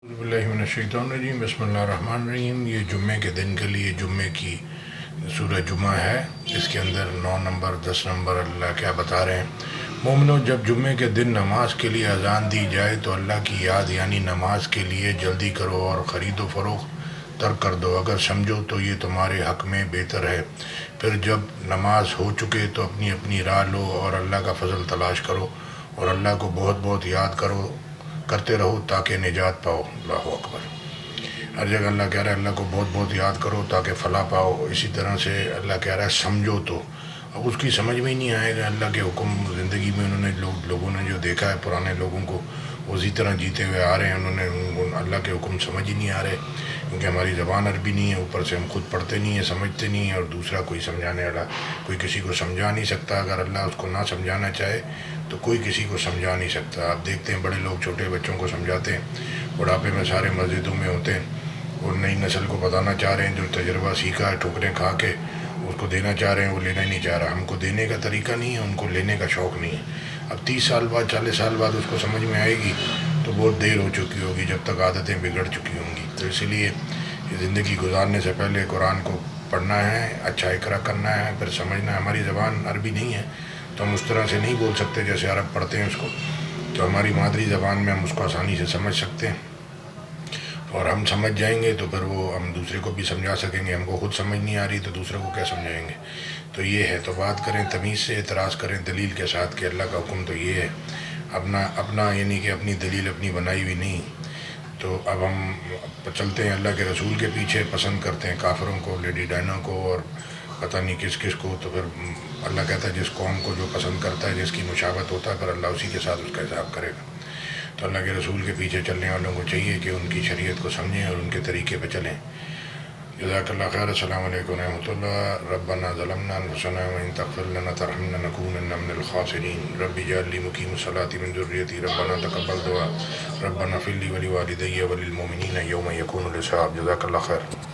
اعوذ باللہ من الشیطان الرجیم، بسم اللہ الرحمن الرحیم۔ یہ جمعے کے دن کے لیے جمعے کی سورہ جمعہ ہے، اس کے اندر 9 نمبر 10 نمبر اللہ کیا بتا رہے ہیں۔ مومنو، جب جمعے کے دن نماز کے لیے اذان دی جائے تو اللہ کی یاد یعنی نماز کے لیے جلدی کرو اور خرید و فروخت ترک کر دو، اگر سمجھو تو یہ تمہارے حق میں بہتر ہے۔ پھر جب نماز ہو چکے تو اپنی اپنی راہ لو اور اللہ کا فضل تلاش کرو اور اللہ کو بہت بہت یاد کرتے رہو تاکہ نجات پاؤ۔ اللہ اکبر۔ ہر جگہ اللہ کہہ رہا ہے اللہ کو بہت بہت یاد کرو تاکہ فلاح پاؤ۔ اسی طرح سے اللہ کہہ رہا ہے سمجھو تو، اب اس کی سمجھ میں ہی نہیں آئے گا اللہ کے حکم۔ زندگی میں انہوں نے لوگوں نے جو دیکھا ہے پرانے لوگوں کو، وہ اسی طرح جیتے ہوئے آ رہے ہیں، انہوں نے اللہ کے حکم سمجھ ہی نہیں آ رہے، کیونکہ ہماری زبان عربی نہیں ہے، اوپر سے ہم خود پڑھتے نہیں ہیں، سمجھتے نہیں ہیں، اور دوسرا کوئی سمجھانے والا کوئی کسی کو سمجھا نہیں سکتا۔ اگر اللہ اس کو نہ سمجھانا چاہے تو کوئی کسی کو سمجھا نہیں سکتا۔ آپ دیکھتے ہیں بڑے لوگ چھوٹے بچوں کو سمجھاتے ہیں، بڑھاپے میں سارے مسجدوں میں ہوتے ہیں، اور نئی نسل کو بتانا چاہ رہے ہیں، جو تجربہ سیکھا ہے ٹھوکریں کھا کے اس کو دینا چاہ رہے ہیں، وہ لینا ہی نہیں چاہ رہا۔ ہم کو دینے کا طریقہ نہیں ہے، ان کو لینے کا شوق نہیں ہے۔ اب 30 سال بعد 40 سال بعد اس کو سمجھ میں آئے گی تو بہت دیر ہو چکی ہوگی، جب تک عادتیں بگڑ چکی ہوں گی۔ تو اسی لیے زندگی گزارنے سے پہلے قرآن کو پڑھنا ہے، اچھا اقرا کرنا ہے، پھر سمجھنا ہے۔ ہماری زبان عربی نہیں ہے تو ہم اس طرح سے نہیں بول سکتے جیسے عرب پڑھتے ہیں اس کو، تو ہماری مادری زبان میں ہم اس کو آسانی سے سمجھ سکتے ہیں، اور ہم سمجھ جائیں گے تو پھر وہ ہم دوسرے کو بھی سمجھا سکیں گے۔ ہم کو خود سمجھ نہیں آ رہی تو دوسرے کو کیا سمجھائیں گے؟ تو یہ ہے، تو بات کریں تمیز سے، اعتراض کریں دلیل کے ساتھ کہ اللہ کا حکم تو یہ ہے، اپنا یعنی کہ اپنی دلیل اپنی بنائی ہوئی نہیں۔ تو اب ہم چلتے ہیں اللہ کے رسول کے پیچھے، پسند کرتے ہیں کافروں کو، لیڈی ڈائنا کو، اور پتہ نہیں کس کس کو۔ تو پھر اللہ کہتا ہے جس قوم کو جو پسند کرتا ہے، جس کی مشابہت ہوتا ہے، پھر اللہ اسی کے ساتھ اس کا حساب کرے گا۔ تو اللہ کے رسول کے پیچھے چلنے والوں کو چاہیے کہ ان کی شریعت کو سمجھیں اور ان کے طریقے پہ چلیں۔ جزاک اللہ خیر۔ السلام علیکم ورحمۃ اللہ۔ ربنا ظلمنا انفسنا وان تغفر لنا ترحمنا نكونن من الخاسرین۔ رب اجعل لي مقیم الصلاة من ذریتی، ربنا تقبل دعاء، ربنا اغفر لي ولوالدي وللمؤمنین یوم یقوم الحساب۔ جزاک اللہ خیر۔